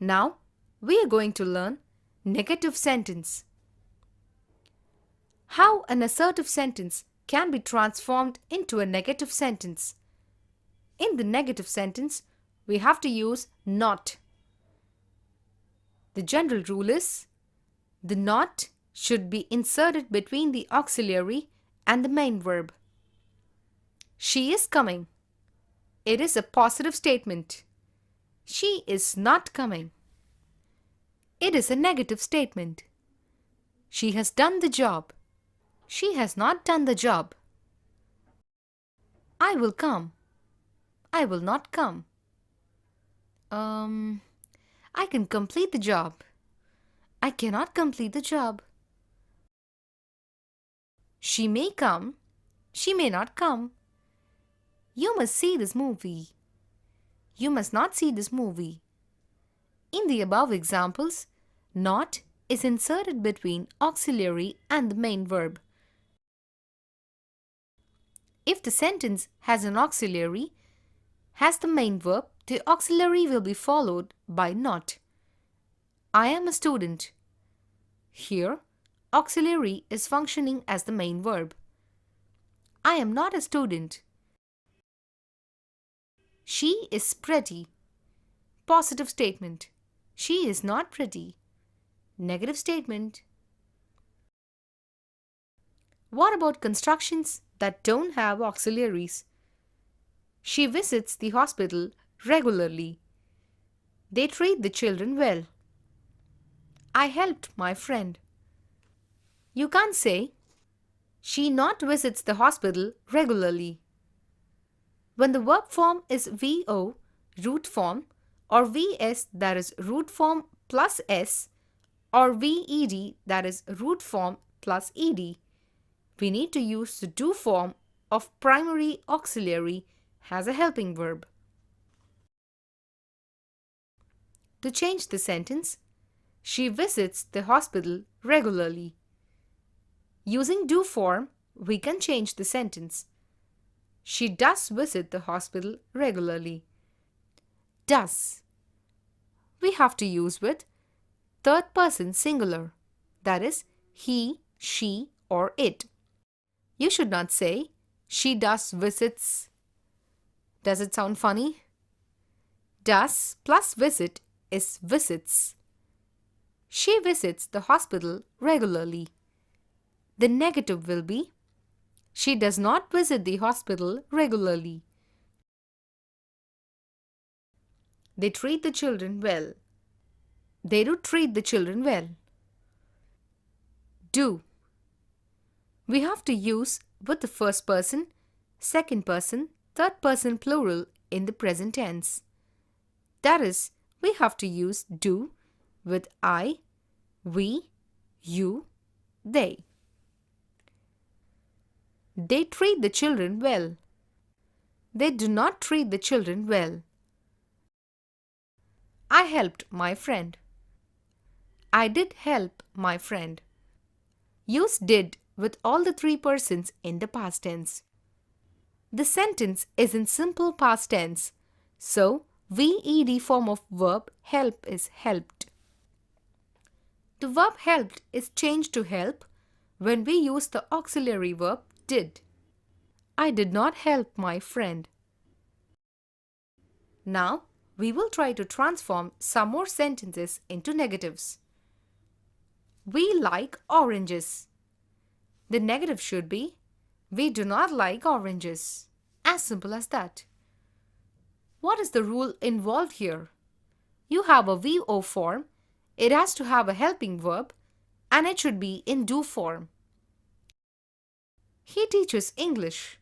Now, we are going to learn negative sentence. How an assertive sentence can be transformed into a negative sentence. In the negative sentence, we have to use not. The general rule is, the not should be inserted between the auxiliary and the main verb. She is coming. It is a positive statement. She is not coming. It is a negative statement. She has done the job. She has not done the job. I will come. I will not come. I can complete the job. I cannot complete the job. She may come. She may not come. You must see this movie. You must not see this movie. In the above examples, not is inserted between auxiliary and the main verb. If the sentence has an auxiliary, has the main verb, the auxiliary will be followed by not. I am a student. Here, auxiliary is functioning as the main verb. I am not a student. She is pretty. Positive statement. She is not pretty. Negative statement. What about constructions that don't have auxiliaries? She visits the hospital regularly. They treat the children well. I helped my friend. You can't say, she not visits the hospital regularly. When the verb form is VO, root form, or VS, that is root form plus S, or VED, that is root form plus ED, we need to use the do form of primary auxiliary as a helping verb. To change the sentence, she visits the hospital regularly. Using do form, we can change the sentence. She does visit the hospital regularly. Does. We have to use with third person singular, that is, he, she, or it. You should not say, she does visits. Does it sound funny? Does plus visit is visits. She visits the hospital regularly. The negative will be, she does not visit the hospital regularly. They treat the children well. They do treat the children well. Do. We have to use with the first person, second person, third person plural in the present tense. That is, we have to use do with I, we, you, they. They treat the children well. They do not treat the children well. I helped my friend. I did help my friend. Use did with all the three persons in the past tense. The sentence is in simple past tense, so VED form of verb help is helped. The verb helped is changed to help when we use the auxiliary verb did. I did not help my friend. Now, we will try to transform some more sentences into negatives. We like oranges. The negative should be, we do not like oranges. As simple as that. What is the rule involved here? You have a VO form, it has to have a helping verb, and it should be in do form. He teaches English.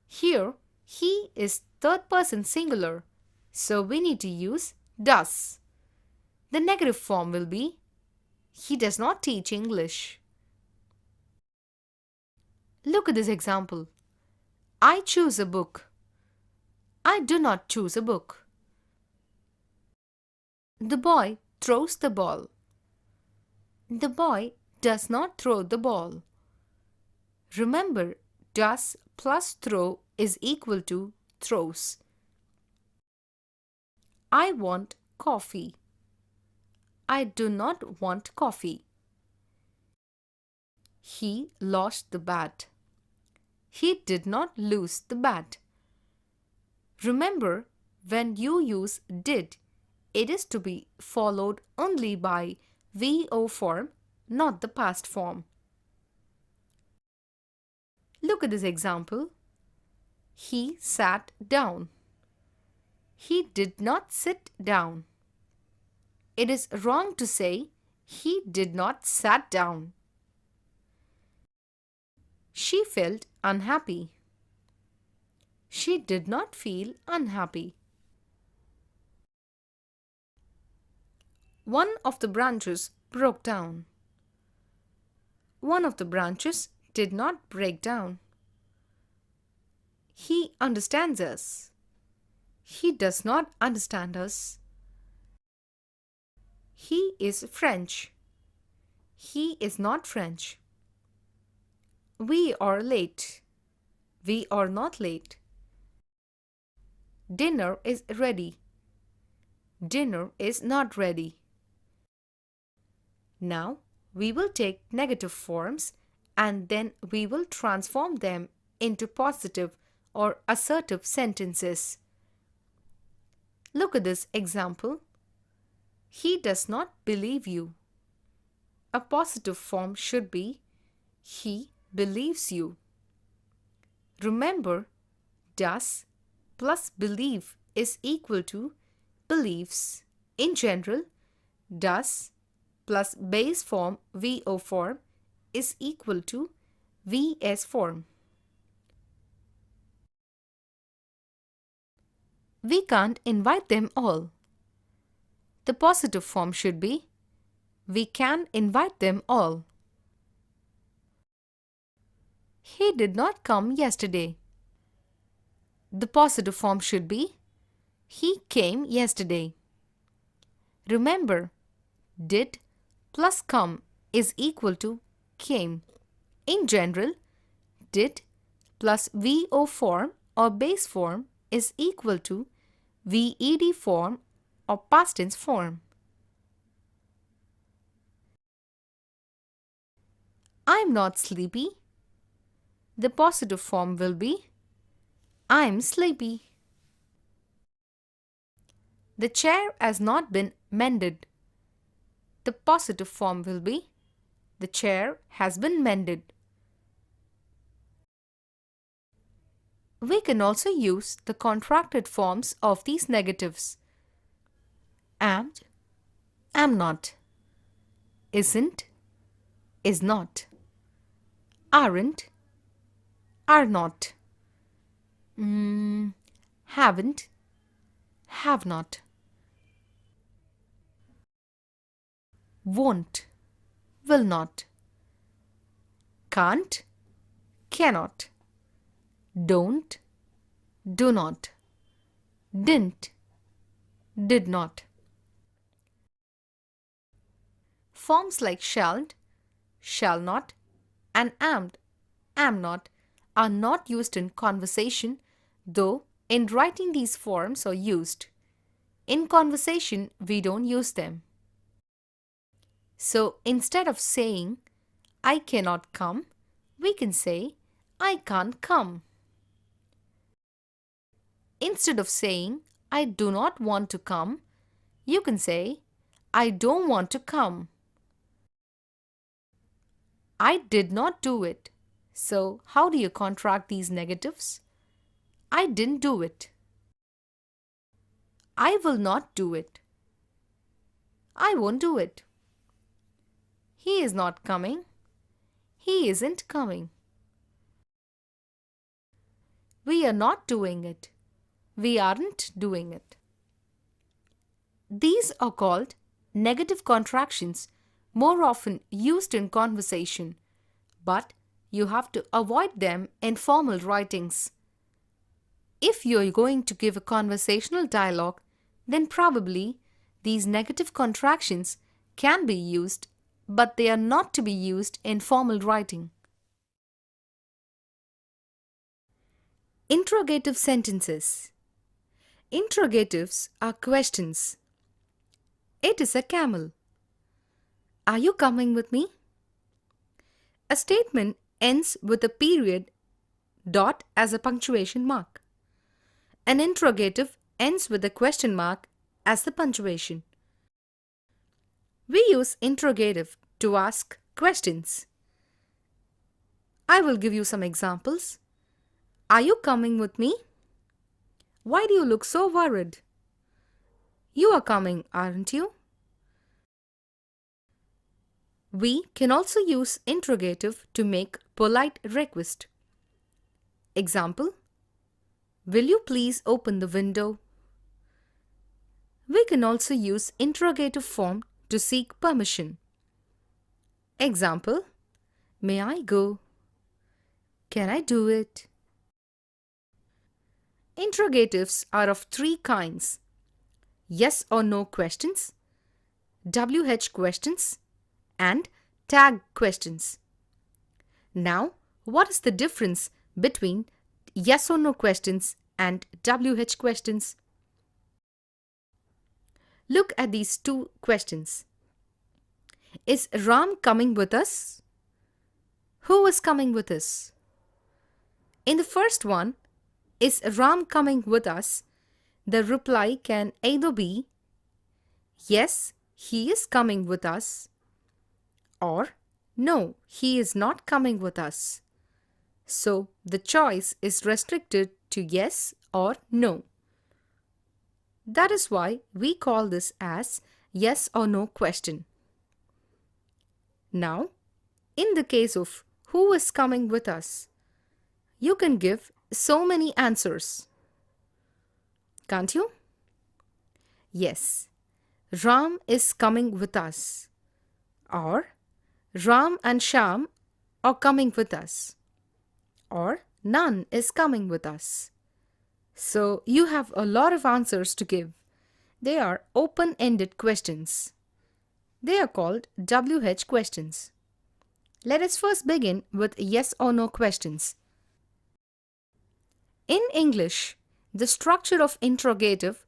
Here, he is third person singular, so we need to use does. The negative form will be, he does not teach English. Look at this example. I choose a book. I do not choose a book. The boy throws the ball. The boy does not throw the ball. Remember, does plus throw is equal to throws. I want coffee. I do not want coffee. He lost the bat. He did not lose the bat. Remember, when you use did, it is to be followed only by VO form, not the past form. Look at this example. He sat down. He did not sit down. It is wrong to say he did not sat down. She felt unhappy. She did not feel unhappy. One of the branches broke down. One of the branches did not break down. He understands us. He does not understand us. He is French. He is not French. We are late. We are not late. Dinner is ready. Dinner is not ready. Now we will take negative forms and then we will transform them into positive or assertive sentences. Look at this example. He does not believe you. A positive form should be he believes you. Remember, does plus believe is equal to believes. In general, does plus base form VO form is equal to VS form. We can't invite them all. The positive form should be we can invite them all. He did not come yesterday. The positive form should be he came yesterday. Remember, did plus come is equal to came. In general, did plus VO form or base form is equal to VED form or past tense form. I'm not sleepy. The positive form will be I'm sleepy. The chair has not been mended. The positive form will be the chair has been mended. We can also use the contracted forms of these negatives. Am not, isn't, is not, aren't, are not, haven't, have not, won't, will not, can't, cannot, don't, do not, didn't, did not. Forms like shalln't, shall not, and am not are not used in conversation, though in writing these forms are used. In conversation, we don't use them. So instead of saying, I cannot come, we can say, I can't come. Instead of saying, I do not want to come, you can say, I don't want to come. I did not do it. So how do you contract these negatives? I didn't do it. I will not do it. I won't do it. He is not coming. He isn't coming. We are not doing it. We aren't doing it. These are called negative contractions, more often used in conversation, but you have to avoid them in formal writings. If you're going to give a conversational dialogue, then probably these negative contractions can be used, but they are not to be used in formal writing. Interrogative sentences. Interrogatives are questions. It is a camel. Are you coming with me? A statement ends with a period dot as a punctuation mark. An interrogative ends with a question mark as the punctuation. We use interrogative to ask questions. I will give you some examples. Are you coming with me? Why do you look so worried? You are coming, aren't you? We can also use interrogative to make polite request. Example: will you please open the window? We can also use interrogative form to seek permission. Example: may I go? Can I do it? Interrogatives are of three kinds: yes or no questions, WH questions, and tag questions. Now, what is the difference between yes or no questions and WH questions? Look at these two questions. Is Ram coming with us? Who is coming with us? In the first one, is Ram coming with us? The reply can either be yes, he is coming with us, or no, he is not coming with us. So the choice is restricted to yes or no. That is why we call this as yes or no question. Now, in the case of who is coming with us, you can give so many answers. Can't you? Yes, Ram is coming with us. Or Ram and Sham are coming with us. Or none is coming with us. So you have a lot of answers to give. They are open-ended questions. They are called WH questions. Let us first begin with yes or no questions. In English, the structure of interrogative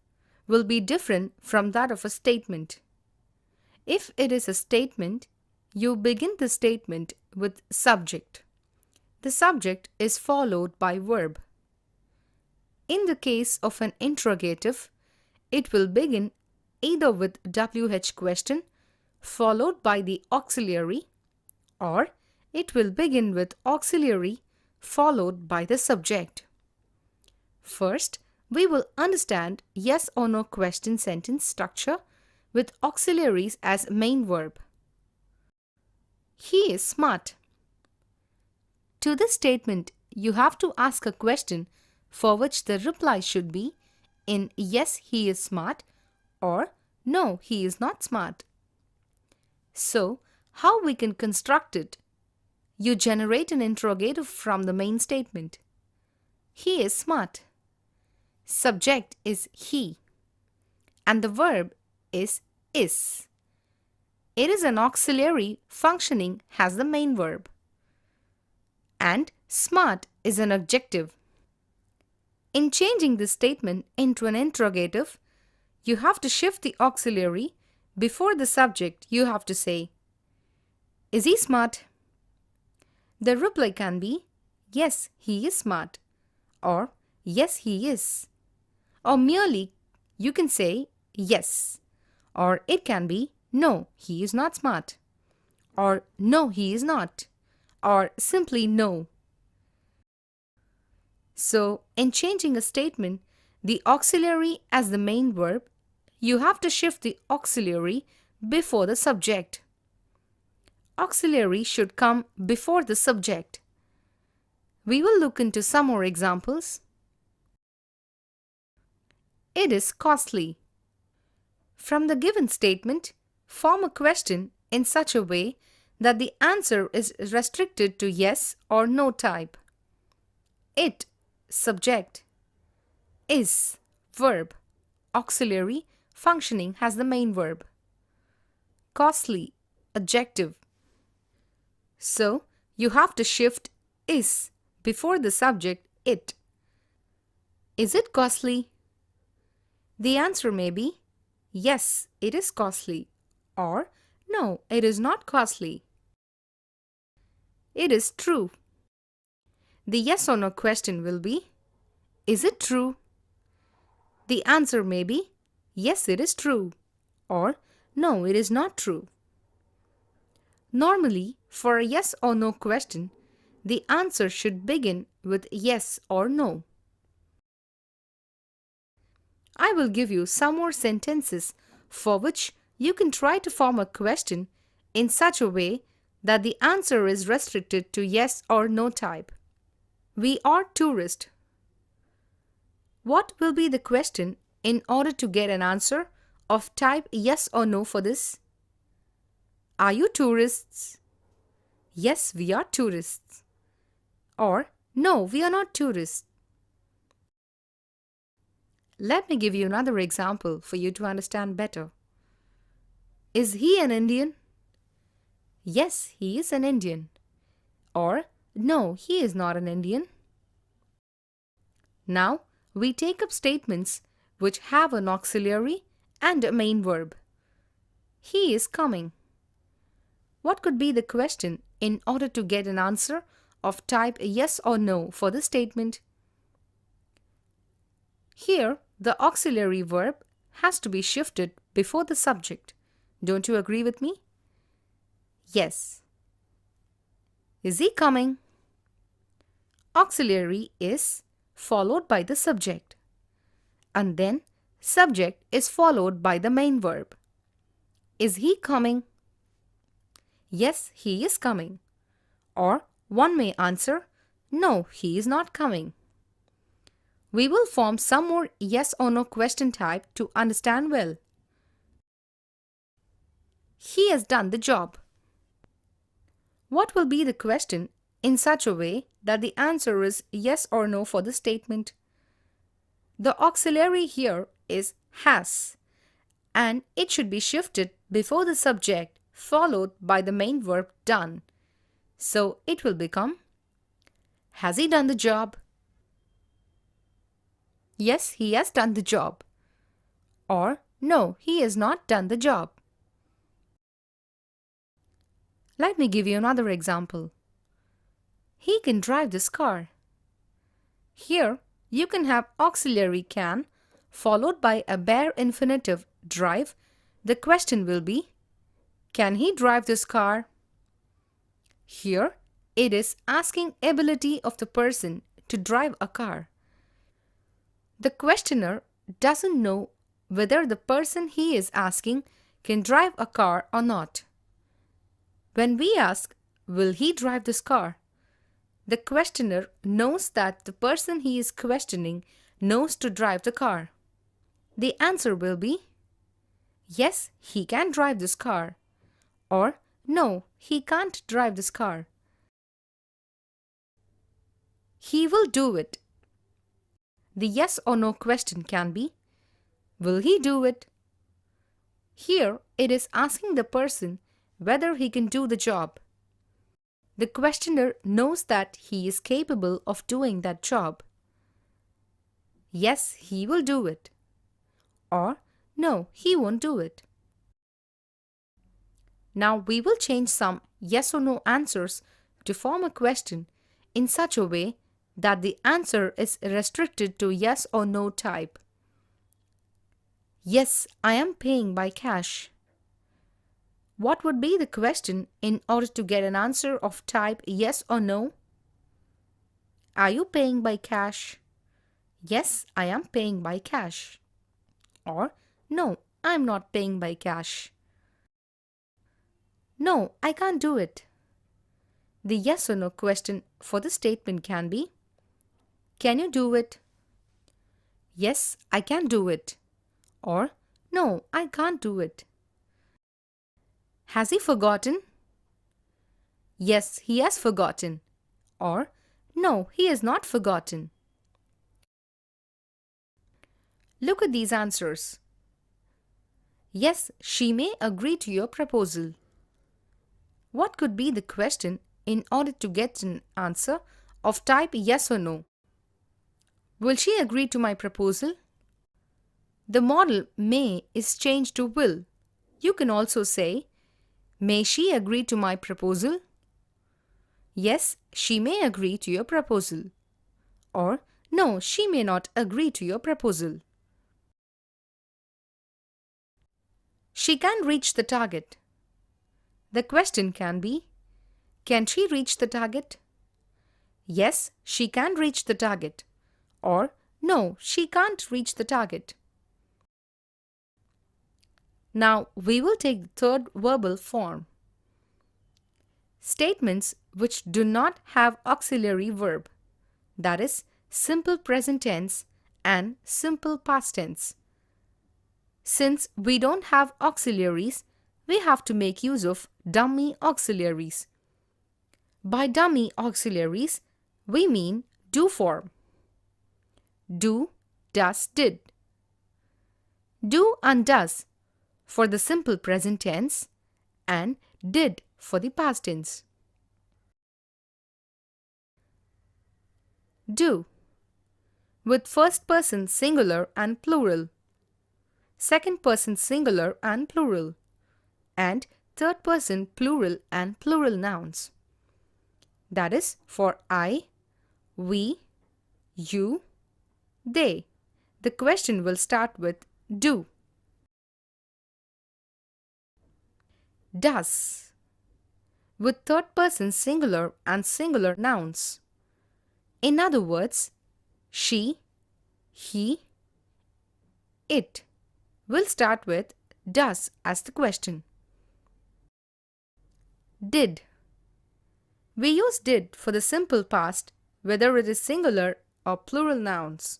will be different from that of a statement. If it is a statement, you begin the statement with subject. The subject is followed by verb. In the case of an interrogative, it will begin either with WH question followed by the auxiliary, or it will begin with auxiliary followed by the subject. First, we will understand yes or no question sentence structure with auxiliaries as main verb. He is smart. To this statement, you have to ask a question for which the reply should be in yes, he is smart, or no, he is not smart. So, how we can construct it? You generate an interrogative from the main statement. He is smart. Subject is he, and the verb is. It is an auxiliary functioning as the main verb. And smart is an adjective. In changing this statement into an interrogative, you have to shift the auxiliary. Before the subject, you have to say, is he smart? The reply can be, yes, he is smart, or yes, he is. Or merely, you can say, yes, or it can be, no, he is not smart, or no, he is not, or simply no. So, in changing a statement, the auxiliary as the main verb, you have to shift the auxiliary before the subject. Auxiliary should come before the subject. We will look into some more examples. It is costly. From the given statement, form a question in such a way that the answer is restricted to yes or no type. It, subject. Is, verb. Auxiliary, functioning as the main verb. Costly, adjective. So, you have to shift is before the subject it. Is it costly? The answer may be yes, it is costly, or no, it is not costly. It is true. The yes or no question will be, is it true? The answer may be, yes, it is true, or no, it is not true. Normally, for a yes or no question, the answer should begin with yes or no. I will give you some more sentences for which you can try to form a question in such a way that the answer is restricted to yes or no type. We are tourists. What will be the question in order to get an answer of type yes or no for this? Are you tourists? Yes, we are tourists. Or no, we are not tourists. Let me give you another example for you to understand better. Is he an Indian? Yes, he is an Indian. Or no, he is not an Indian. Now, we take up statements which have an auxiliary and a main verb. He is coming. What could be the question in order to get an answer of type yes or no for the statement? Here, the auxiliary verb has to be shifted before the subject. Don't you agree with me? Yes. Is he coming? Auxiliary is followed by the subject. And then subject is followed by the main verb. Is he coming? Yes, he is coming. Or one may answer, no, he is not coming. We will form some more yes or no question type to understand well. He has done the job. What will be the question in such a way that the answer is yes or no for the statement? The auxiliary here is has, and it should be shifted before the subject followed by the main verb done. So it will become, has he done the job? Yes, he has done the job. Or no, he has not done the job. Let me give you another example. He can drive this car. Here, you can have auxiliary can followed by a bare infinitive drive. The question will be, can he drive this car? Here, it is asking ability of the person to drive a car. The questioner doesn't know whether the person he is asking can drive a car or not. When we ask, will he drive this car? The questioner knows that the person he is questioning knows to drive the car. The answer will be, yes, he can drive this car. Or, no, he can't drive this car. He will do it. The yes or no question can be, will he do it? Here, it is asking the person whether he can do the job. The questioner knows that he is capable of doing that job. Yes, he will do it. Or, no, he won't do it. Now we will change some yes or no answers to form a question in such a way that the answer is restricted to yes or no type. Yes, I am paying by cash. What would be the question in order to get an answer of type yes or no? Are you paying by cash? Yes, I am paying by cash. Or, no, I am not paying by cash. No, I can't do it. The yes or no question for the statement can be, can you do it? Yes, I can do it. Or, no, I can't do it. Has he forgotten? Yes, he has forgotten. Or, no, he has not forgotten. Look at these answers. Yes, she may agree to your proposal. What could be the question in order to get an answer of type yes or no? Will she agree to my proposal? The modal may is changed to will. You can also say, May she agree to my proposal? Yes, she may agree to your proposal. Or, no, she may not agree to your proposal. She can reach the target. The question can be, can she reach the target? Yes, she can reach the target. Or, no, she can't reach the target. Now, we will take the third verbal form. Statements which do not have auxiliary verb, that is, simple present tense and simple past tense. Since we don't have auxiliaries, we have to make use of dummy auxiliaries. By dummy auxiliaries, we mean do form. Do, does, did. Do and does for the simple present tense and did for the past tense. Do with first person singular and plural, second person singular and plural, and third person plural and plural nouns. That is for I, we, you, they. The question will start with do. Does with third person singular and singular nouns. In other words, she, he, it will start with does as the question. Did. We use did for the simple past, whether it is singular or plural nouns.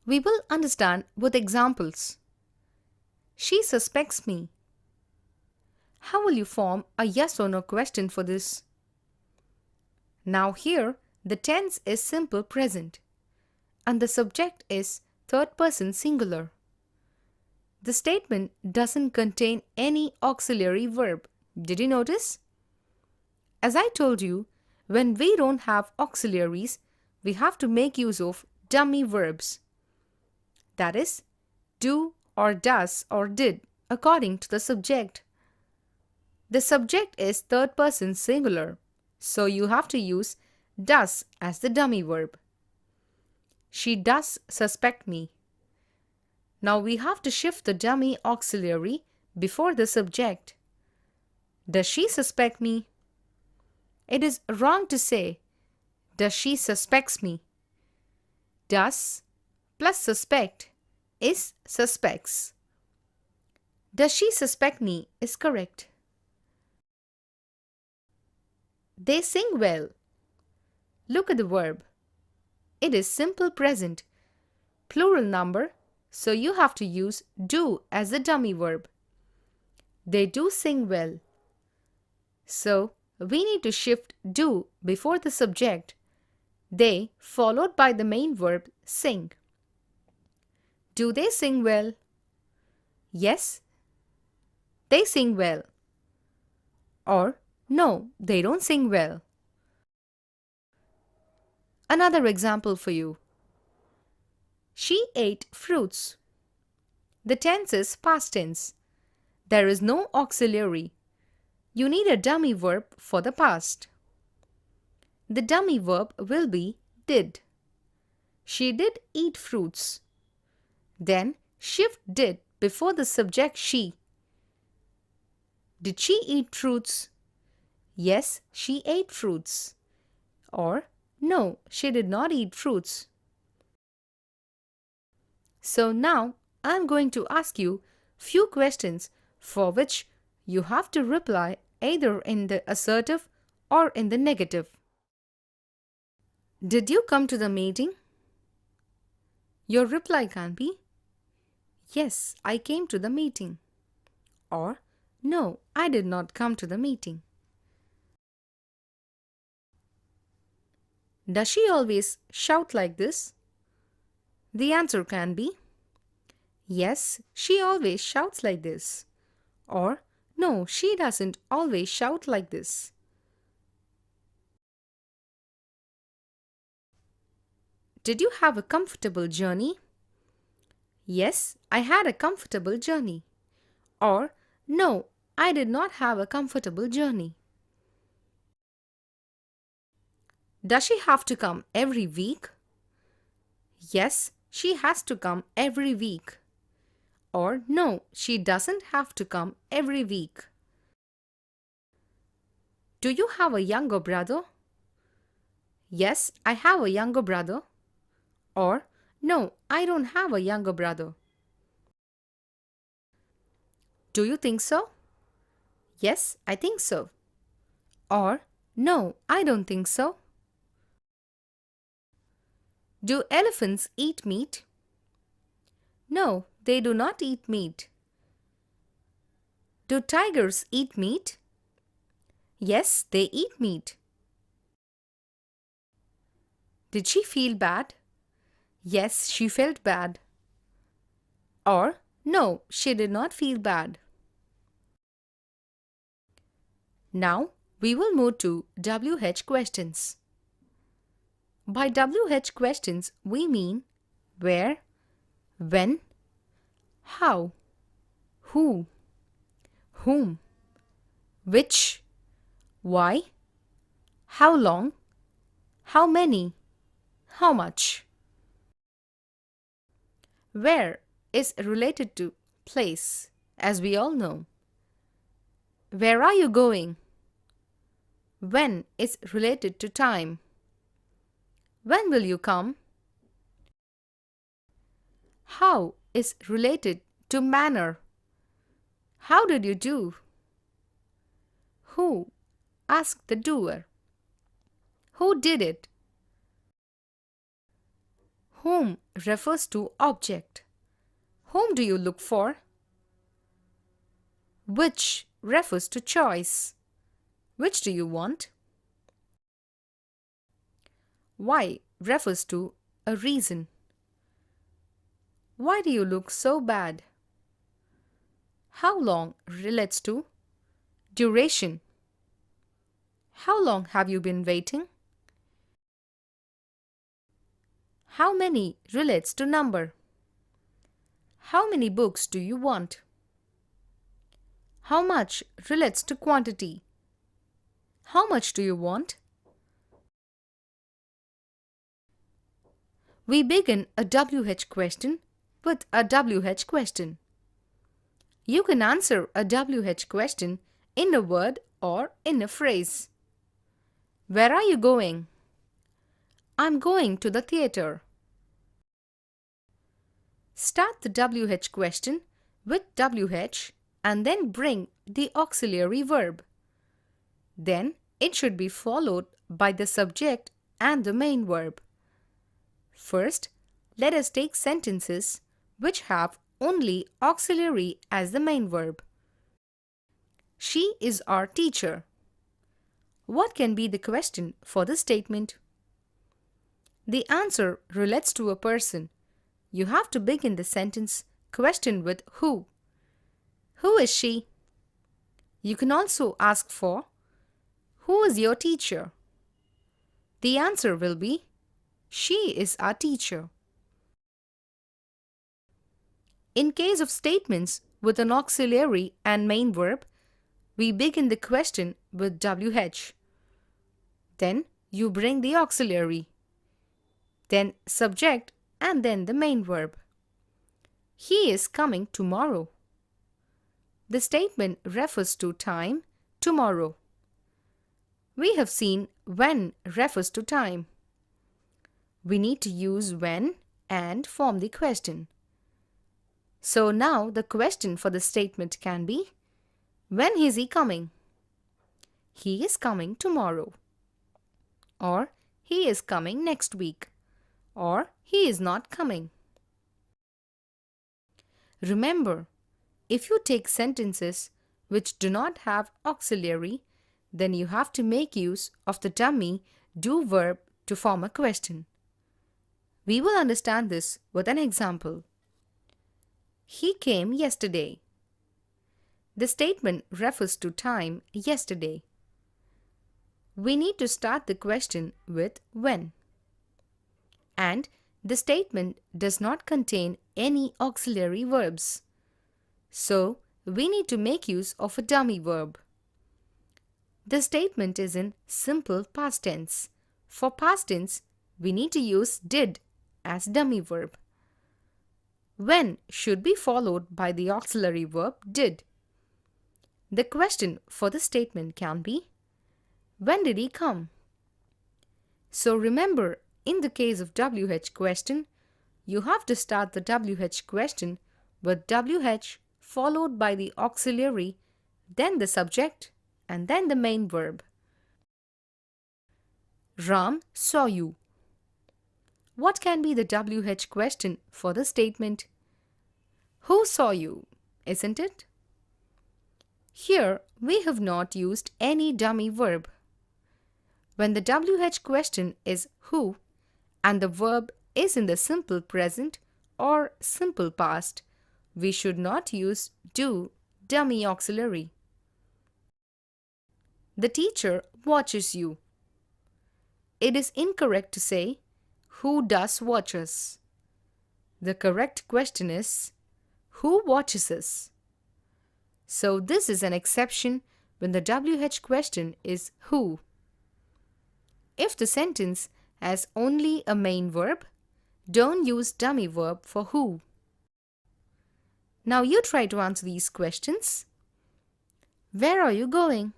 We will understand with examples. She suspects me. How will you form a yes or no question for this? Now here, the tense is simple present and the subject is third person singular. The statement doesn't contain any auxiliary verb. Did you notice? As I told you, when we don't have auxiliaries, we have to make use of dummy verbs. That is, do or does or did according to the subject. The subject is third person singular, so you have to use does as the dummy verb. She does suspect me. Now we have to shift the dummy auxiliary before the subject. Does she suspect me? It is wrong to say, does she suspects me? Does plus suspect is suspects. Does she suspect me is correct. They sing well. Look at the verb. It is simple present, plural number, so you have to use do as the dummy verb. They do sing well. So, we need to shift do before the subject, they followed by the main verb sing. Do they sing well? Yes, they sing well. Or, no, they don't sing well. Another example for you. She ate fruits. The tense is past tense. There is no auxiliary. You need a dummy verb for the past. The dummy verb will be did. She did eat fruits. Then shift did before the subject she. Did she eat fruits? Yes, she ate fruits. Or, no, she did not eat fruits. So now I am going to ask you few questions for which you have to reply either in the assertive or in the negative. Did you come to the meeting? Your reply can be, yes, I came to the meeting. Or, no, I did not come to the meeting. Does she always shout like this? The answer can be, yes, she always shouts like this. Or, no, she doesn't always shout like this. Did you have a comfortable journey? Yes, I had a comfortable journey. Or, no, I did not have a comfortable journey. Does she have to come every week? Yes, she has to come every week. Or no, she doesn't have to come every week. Do you have a younger brother? Yes, I have a younger brother. Or no, I don't have a younger brother. Do you think so? Yes, I think so. Or no, I don't think so. Do elephants eat meat? No, they do not eat meat. Do tigers eat meat? Yes, they eat meat. Did she feel bad? Yes, she felt bad. Or no, she did not feel bad. Now we will move to WH questions. By WH questions, we mean where, when, how, who, whom, which, why, how long, how many, how much. Where is related to place, as we all know. Where are you going? When is related to time. When will you come? How is related to manner. How did you do? Who? Ask the doer. Who did it? Whom refers to object. Whom do you look for? Which refers to choice. Which do you want? Why refers to a reason. Why do you look so bad? How long relates to duration. How long have you been waiting? How many relates to number. How many books do you want? How much relates to quantity. How much do you want? We begin a WH question with a WH question. You can answer a WH question in a word or in a phrase. Where are you going? I'm going to the theater. Start the WH question with WH and then bring the auxiliary verb. Then it should be followed by the subject and the main verb. First, let us take sentences which have only auxiliary as the main verb. She is our teacher. What can be the question for the statement? The answer relates to a person. You have to begin the sentence question with who. Who is she? You can also ask for who is your teacher? The answer will be she is our teacher. In case of statements with an auxiliary and main verb, we begin the question with WH. Then you bring the auxiliary. Then subject and then the main verb. He is coming tomorrow. The statement refers to time, tomorrow. We have seen when refers to time. We need to use when and form the question. So now the question for the statement can be, when is he coming? He is coming tomorrow. Or he is coming next week. Or he is not coming. Remember, if you take sentences which do not have auxiliary, then you have to make use of the dummy do verb to form a question. We will understand this with an example. He came yesterday. The statement refers to time yesterday. We need to start the question with when. And the statement does not contain any auxiliary verbs. So, we need to make use of a dummy verb. The statement is in simple past tense. For past tense, we need to use did as dummy verb. When should be followed by the auxiliary verb did. The question for the statement can be, when did he come? So remember, in the case of WH question, you have to start the WH question with WH followed by the auxiliary, then the subject, and then the main verb. Ram saw you. What can be the WH question for the statement? Who saw you, isn't it? Here, we have not used any dummy verb. When the WH question is who and the verb is in the simple present or simple past, we should not use do dummy auxiliary. The teacher watches you. It is incorrect to say who does watch us. The correct question is who watches us. So this is an exception when the WH question is who. If the sentence has only a main verb, don't use dummy verb for who. Now you try to answer these questions. Where are you going?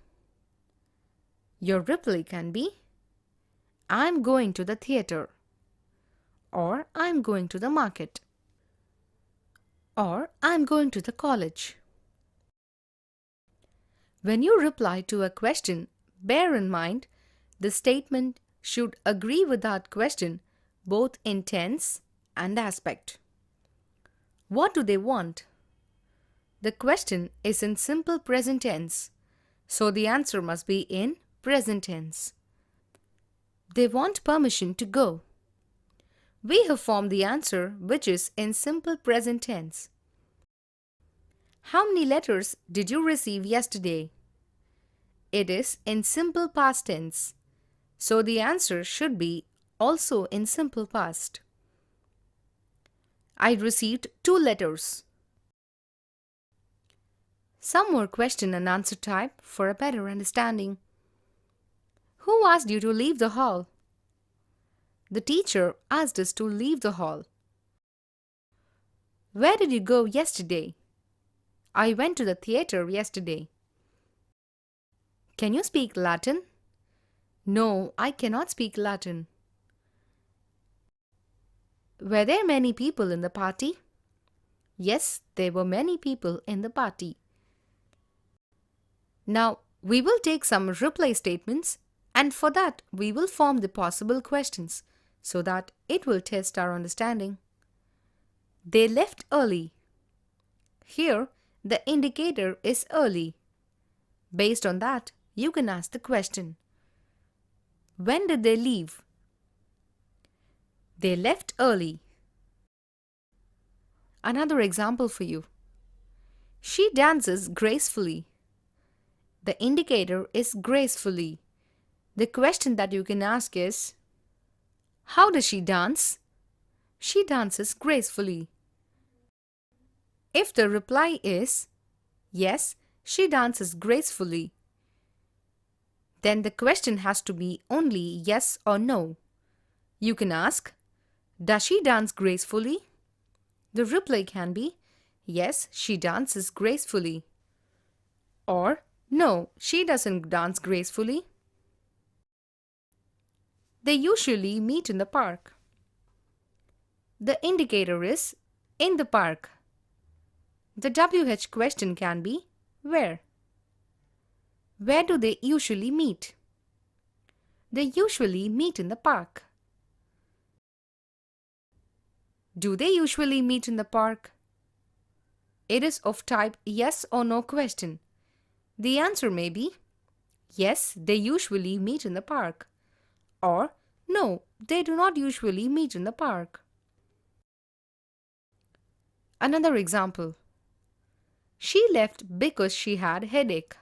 Your reply can be, I'm going to the theater, or I'm going to the market, or I'm going to the college. When you reply to a question, bear in mind the statement should agree with that question both in tense and aspect. What do they want? The question is in simple present tense, so the answer must be in present tense. They want permission to go. We have formed the answer which is in simple present tense. How many letters did you receive yesterday? It is in simple past tense, so the answer should be also in simple past. I received 2 letters. Some more question and answer type for a better understanding. Who asked you to leave the hall? The teacher asked us to leave the hall. Where did you go yesterday? I went to the theater yesterday. Can you speak Latin? No, I cannot speak Latin. Were there many people in the party? Yes, there were many people in the party. Now, we will take some reply statements, and for that, we will form the possible questions so that it will test our understanding. They left early. Here, the indicator is early. Based on that, you can ask the question. When did they leave? They left early. Another example for you. She dances gracefully. The indicator is gracefully. The question that you can ask is, how does she dance? She dances gracefully. If the reply is, yes, she dances gracefully, then the question has to be only yes or no. You can ask, does she dance gracefully? The reply can be, yes, she dances gracefully. Or, no, she doesn't dance gracefully. They usually meet in the park. The indicator is in the park. The WH question can be where. Where do they usually meet? They usually meet in the park. Do they usually meet in the park? It is of type yes or no question. The answer may be yes, they usually meet in the park, or no, they do not usually meet in the park. Another example. She left because she had headache.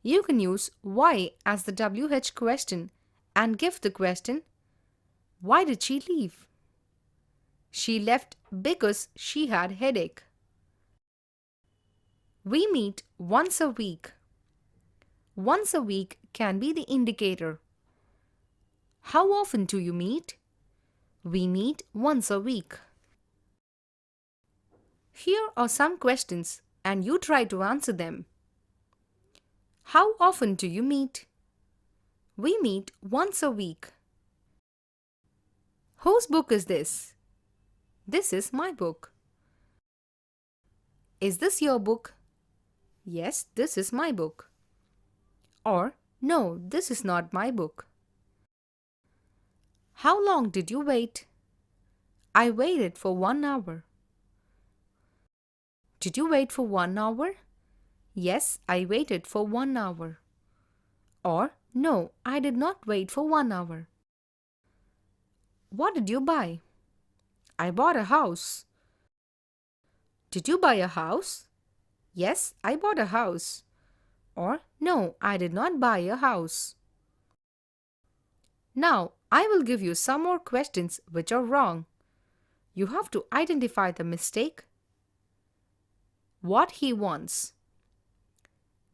You can use why as the WH question and give the question, why did she leave? She left because she had headache. We meet once a week. Once a week can be the indicator. How often do you meet? We meet once a week. Here are some questions and you try to answer them. How often do you meet? We meet once a week. Whose book is this? This is my book. Is this your book? Yes, this is my book. Or, no, this is not my book. How long did you wait? I waited for 1 hour. Did you wait for 1 hour? Yes, I waited for 1 hour. Or, no, I did not wait for 1 hour. What did you buy? I bought a house. Did you buy a house? Yes, I bought a house. Or, no, I did not buy a house. Now, I will give you some more questions which are wrong. You have to identify the mistake. What he wants.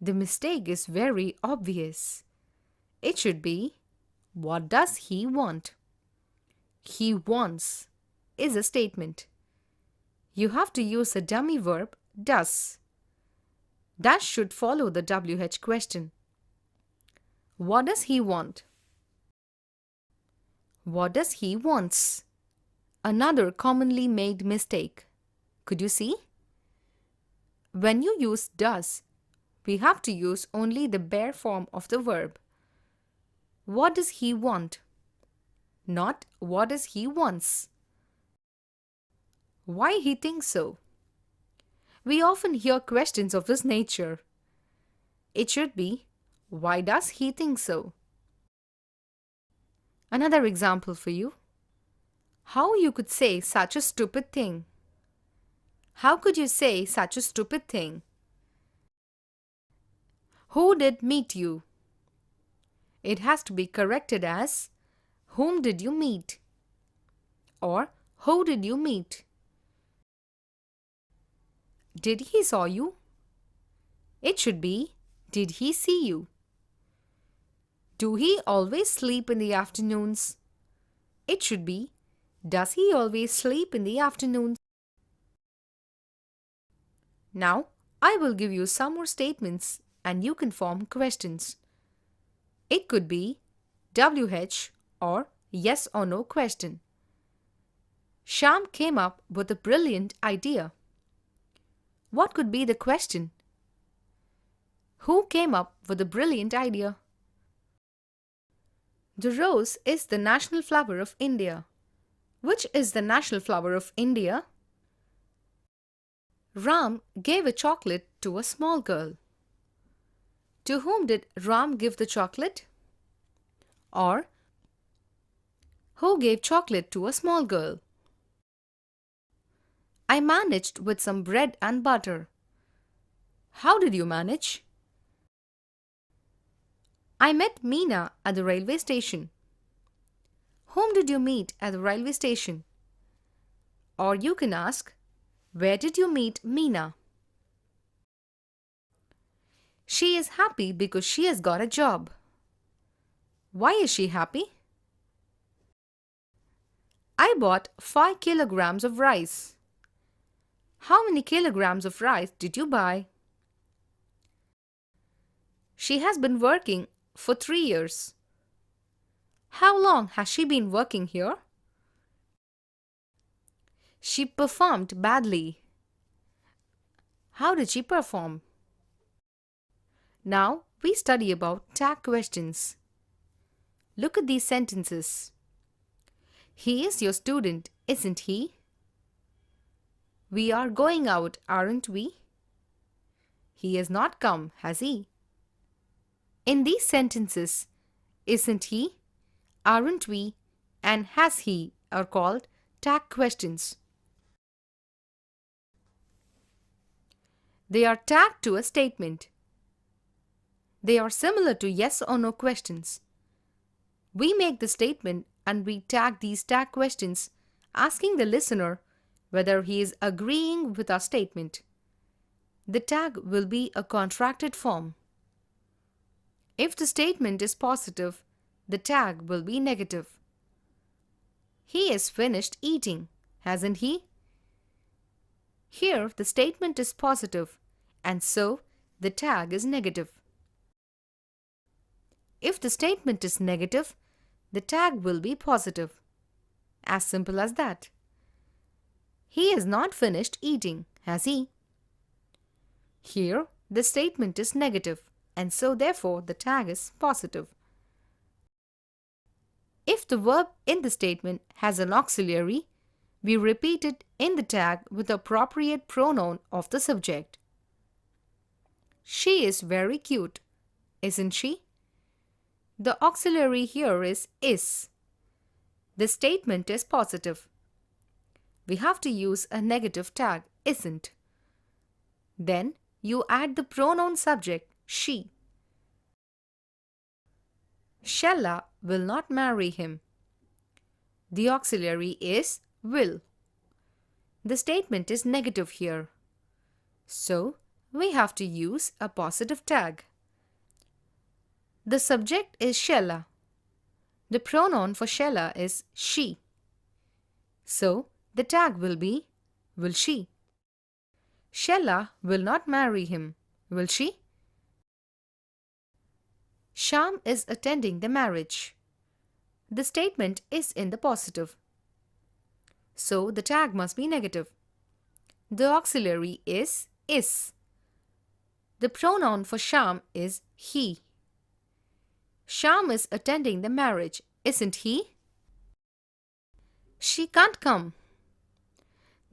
The mistake is very obvious. It should be, what does he want? He wants is a statement. You have to use a dummy verb, does. That should follow the WH question. What does he want? What does he wants? Another commonly made mistake. Could you see? When you use does, we have to use only the bare form of the verb. What does he want? Not what does he wants. Why he thinks so? We often hear questions of this nature. It should be, why does he think so? Another example for you. How you could say such a stupid thing? How could you say such a stupid thing? Who did meet you? It has to be corrected as, whom did you meet? Or, who did you meet? Did he saw you? It should be, did he see you? Do he always sleep in the afternoons? It should be, does he always sleep in the afternoons? Now, I will give you some more statements and you can form questions. It could be WH or yes or no question. Sham came up with a brilliant idea. What could be the question? Who came up with a brilliant idea? The rose is the national flower of India. Which is the national flower of India? Ram gave a chocolate to a small girl. To whom did Ram give the chocolate? Or, who gave chocolate to a small girl? I managed with some bread and butter. How did you manage? I met Meena at the railway station. Whom did you meet at the railway station? Or you can ask, where did you meet Meena? She is happy because she has got a job. Why is she happy? I bought 5 kilograms of rice. How many kilograms of rice did you buy? She has been working for 3 years. How long has she been working here? She performed badly. How did she perform? Now we study about tag questions. Look at these sentences. He is your student, isn't he? We are going out, aren't we? He has not come, has he? In these sentences, isn't he, aren't we, and has he are called tag questions. They are tagged to a statement. They are similar to yes or no questions. We make the statement and we tag these tag questions, asking the listener whether he is agreeing with our statement. the tag will be a contracted form. If the statement is positive, the tag will be negative. He has finished eating, hasn't he? Here, the statement is positive, and so the tag is negative. If the statement is negative, the tag will be positive. As simple as that. He has not finished eating, has he? Here, the statement is negative, and so therefore the tag is positive. If the verb in the statement has an auxiliary, we repeat it in the tag with the appropriate pronoun of the subject. She is very cute, isn't she? The auxiliary here is. The statement is positive. We have to use a negative tag, isn't. Then you add the pronoun subject, she. Shella will not marry him. The auxiliary is will. The statement is negative here. So, we have to use a positive tag. The subject is Shella. The pronoun for Shella is she. So, the tag will be will she. Shella will not marry him, will she? Sham is attending the marriage. The statement is in the positive. So, the tag must be negative. The auxiliary is. The pronoun for Sham is he. Sham is attending the marriage, isn't he? She can't come.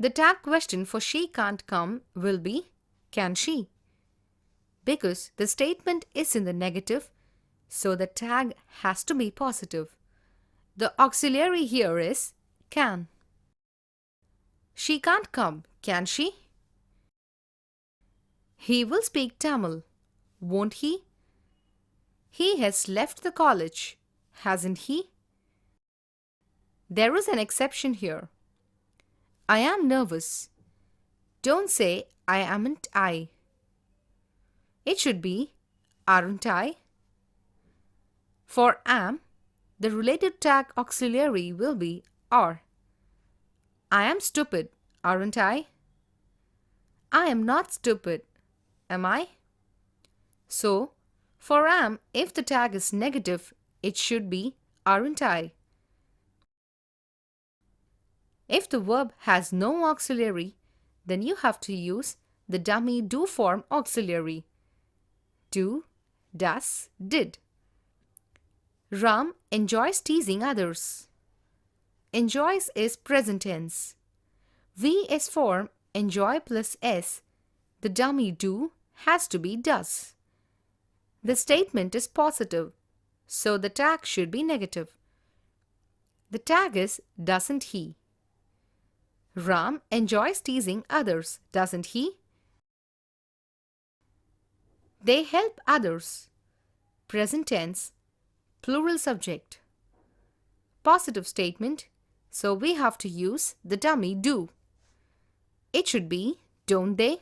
The tag question for she can't come will be can she? Because the statement is in the negative, so the tag has to be positive. The auxiliary here is can. She can't come, can she? He will speak Tamil, won't he? He has left the college, hasn't he? There is an exception here. I am nervous. Don't say I amn't I. It should be aren't I? For am, the related tag auxiliary will be are. I am stupid, aren't I? I am not stupid, am I? So, for am, if the tag is negative, it should be aren't I. If the verb has no auxiliary, then you have to use the dummy do form auxiliary. Do, does, did. Ram enjoys teasing others. Enjoys is present tense. VS form enjoy plus S. The dummy do has to be does. The statement is positive, so the tag should be negative. The tag is doesn't he. Ram enjoys teasing others, doesn't he? They help others. Present tense, plural subject. Positive statement, so we have to use the dummy do. It should be don't they?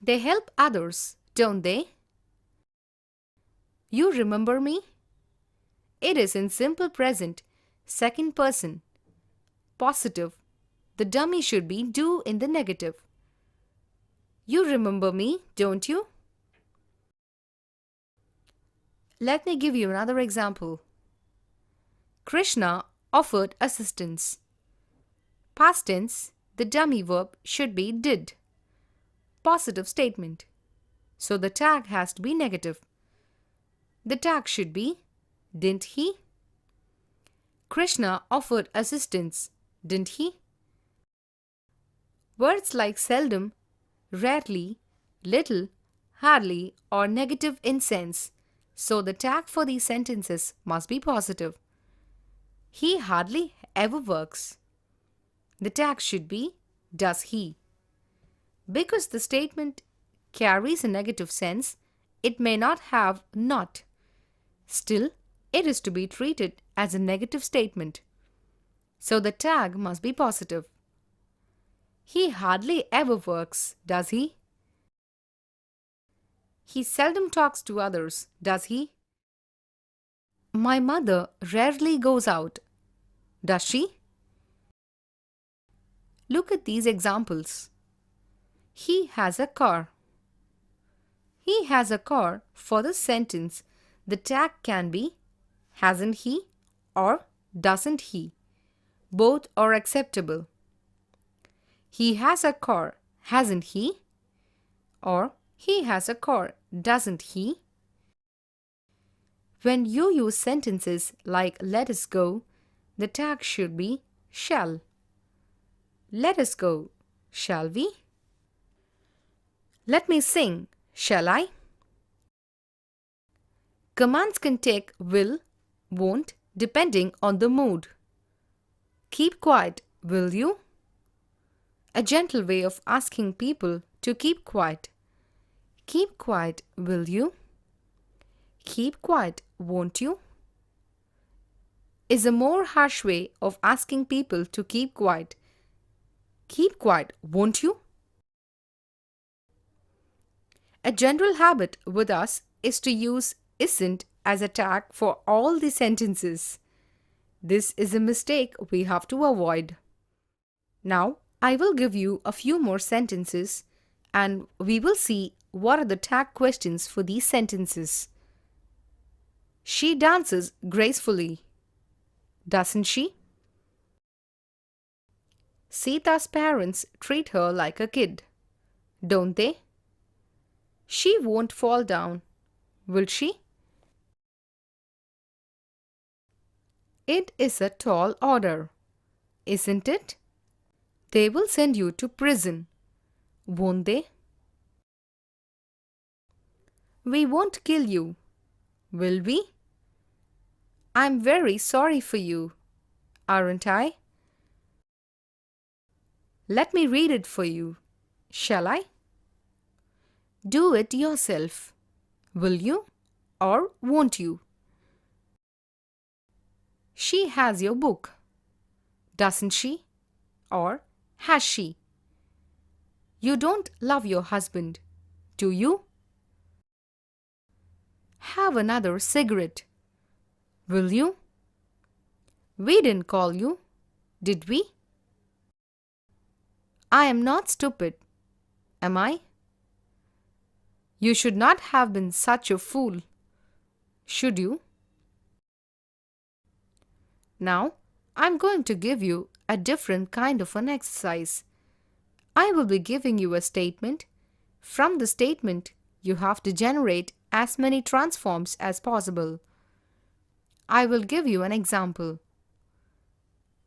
They help others, don't they? You remember me? It is in simple present, second person. Positive. The dummy should be do in the negative. You remember me, don't you? Let me give you another example. Krishna offered assistance. Past tense, the dummy verb should be did. Positive statement. So the tag has to be negative. The tag should be didn't he? Krishna offered assistance, didn't he? Words like seldom, rarely, little, hardly are negative in sense, so the tag for these sentences must be positive. He hardly ever works. The tag should be does he. Because the statement carries a negative sense, it may not have not. Still, it is to be treated as a negative statement. So the tag must be positive. He hardly ever works, does he? He seldom talks to others, does he? My mother rarely goes out, does she? Look at these examples. He has a car. He has a car. For the sentence, the tag can be hasn't he or doesn't he. Both are acceptable. He has a car, hasn't he? Or he has a car, doesn't he? When you use sentences like let us go, the tag should be shall. Let us go, shall we? Let me sing, shall I? Commands can take will, won't, depending on the mood. Keep quiet, will you? A gentle way of asking people to keep quiet. Keep quiet, will you? Keep quiet, won't you? Is a more harsh way of asking people to keep quiet. Keep quiet, won't you? A general habit with us is to use isn't as a tag for all the sentences. This is a mistake we have to avoid. Now, I will give you a few more sentences and we will see what are the tag questions for these sentences. She dances gracefully, doesn't she? Sita's parents treat her like a kid, don't they? She won't fall down, will she? It is a tall order, isn't it? They will send you to prison, won't they? We won't kill you, will we? I'm very sorry for you, aren't I? Let me read it for you, shall I? Do it yourself, will you or won't you? She has your book, doesn't she? Or has she? You don't love your husband, do you? Have another cigarette, will you? We didn't call you, did we? I am not stupid, am I? You should not have been such a fool, should you? Now, I'm going to give you a different kind of an exercise. I will be giving you a statement. From the statement, you have to generate as many transforms as possible. I will give you an example.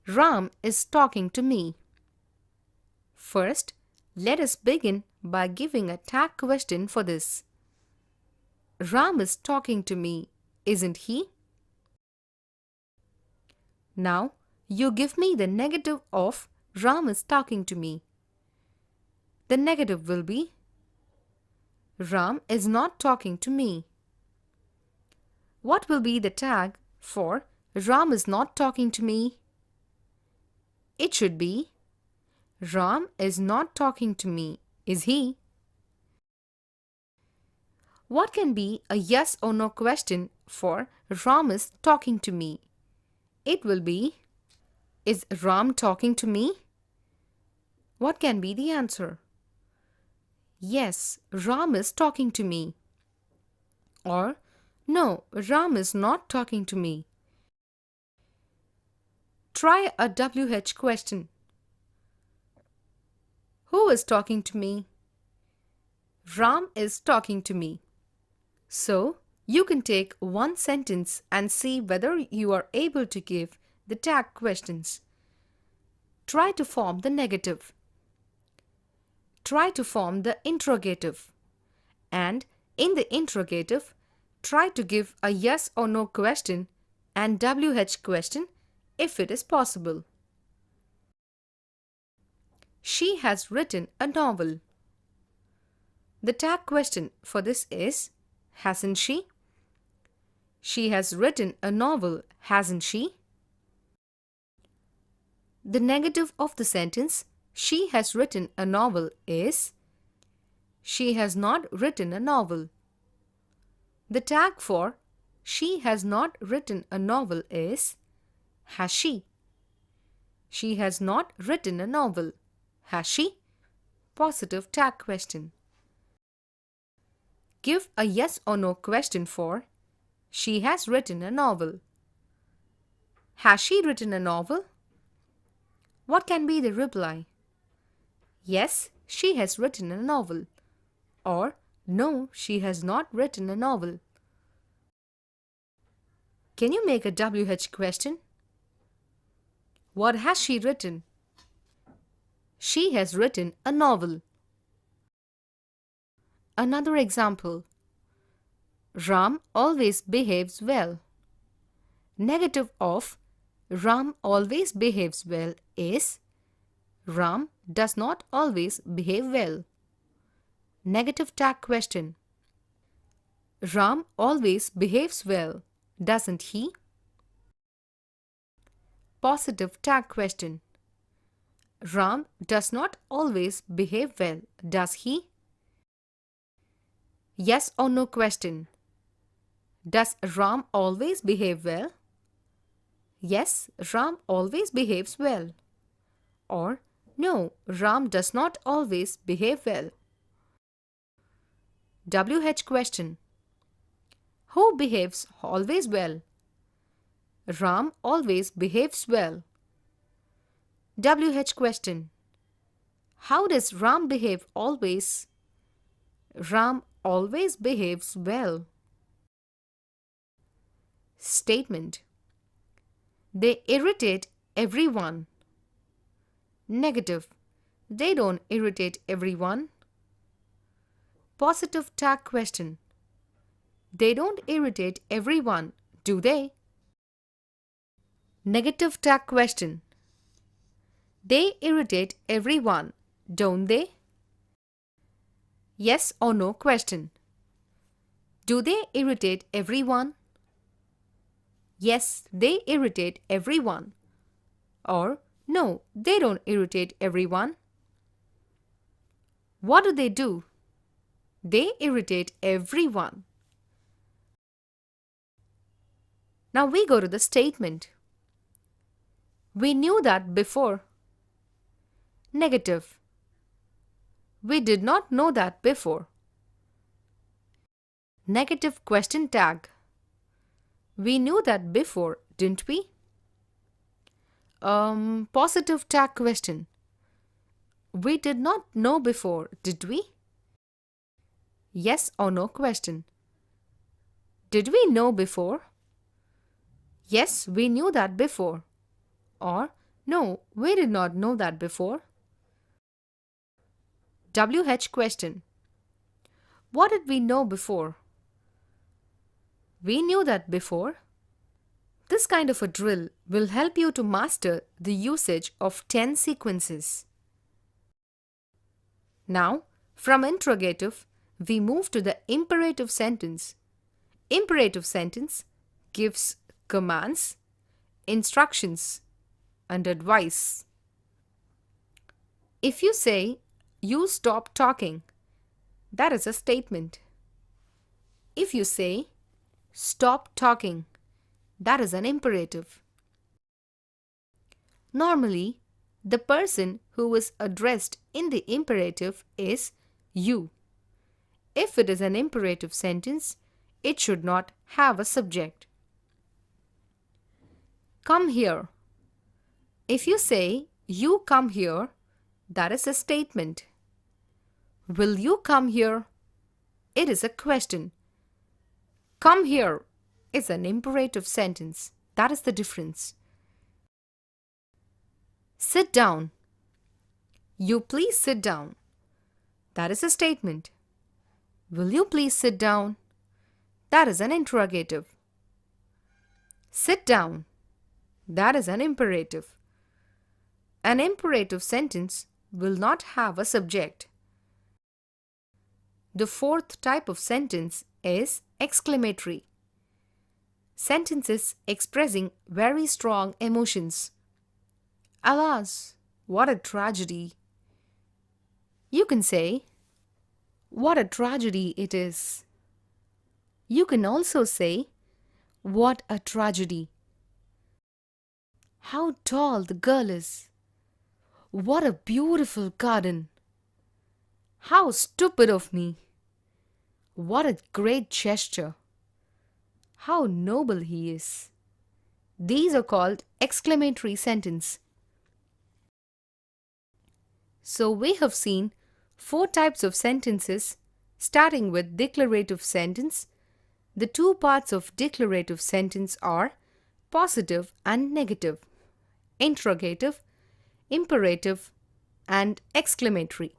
Ram is talking to me. First, let us begin by giving a tag question for this. Ram is talking to me, isn't he? Now, you give me the negative of Ram is talking to me. The negative will be Ram is not talking to me. What will be the tag for Ram is not talking to me? It should be Ram is not talking to me, is he? What can be a yes or no question for Ram is talking to me? It will be, is Ram talking to me? What can be the answer? Yes, Ram is talking to me. Or, no, Ram is not talking to me. Try a WH question. Who is talking to me? Ram is talking to me. So, you can take one sentence and see whether you are able to give the tag questions. Try to form the negative. Try to form the interrogative. And in the interrogative, try to give a yes or no question and WH question if it is possible. She has written a novel. The tag question for this is, hasn't she? She has written a novel, hasn't she? The negative of the sentence, She has written a novel is she has not written a novel. The tag for she has not written a novel is has she. She has not written a novel. Has she? Positive tag question. Give a yes or no question for she has written a novel. Has she written a novel? What can be the reply? Yes, she has written a novel. Or no, she has not written a novel. Can you make a WH question? What has she written? She has written a novel. Another example. Ram always behaves well. Negative of Ram always behaves well is Ram does not always behave well. Negative tag question. Ram always behaves well, doesn't he? Positive tag question. Ram does not always behave well, does he? Yes or no question. Does Ram always behave well? Yes, Ram always behaves well. Or no, Ram does not always behave well. WH question. Who behaves always well? Ram always behaves well. WH question. How does Ram behave always? Ram always behaves well. Statement. They irritate everyone. Negative. They don't irritate everyone. Positive tag question. They don't irritate everyone, do they? Negative tag question. They irritate everyone, don't they? Yes or no question. Do they irritate everyone? Yes, they irritate everyone. Or no, they don't irritate everyone. What do they do? They irritate everyone. Now we go to the statement. We knew that before. Negative. We did not know that before. Negative question tag. We knew that before, didn't we? Positive tag question. We did not know before, did we? Yes or no question. Did we know before? Yes, we knew that before. Or no, we did not know that before. WH question. What did we know before? We knew that before. This kind of a drill will help you to master the usage of 10 sequences. Now, from interrogative, we move to the imperative sentence. Imperative sentence gives commands, instructions, and advice. If you say, "You stop talking," that is a statement. If you say, "Stop talking," that is an imperative. Normally, the person who is addressed in the imperative is you. If it is an imperative sentence, it should not have a subject. Come here. If you say, "You come here," that is a statement. Will you come here? It is a question. Come here is an imperative sentence. That is the difference. Sit down. You please sit down. That is a statement. Will you please sit down? That is an interrogative. Sit down. That is an imperative. An imperative sentence will not have a subject. The fourth type of sentence is exclamatory. Sentences expressing very strong emotions. Alas, What a tragedy. You can say, what a tragedy it is. You can also say, what a tragedy. How tall the girl is. What a beautiful garden. How stupid of me. What a great gesture. How noble he is. These are called exclamatory sentences. So we have seen 4 types of sentences, starting with declarative sentence. The 2 parts of declarative sentence are positive and negative, interrogative, imperative, and exclamatory.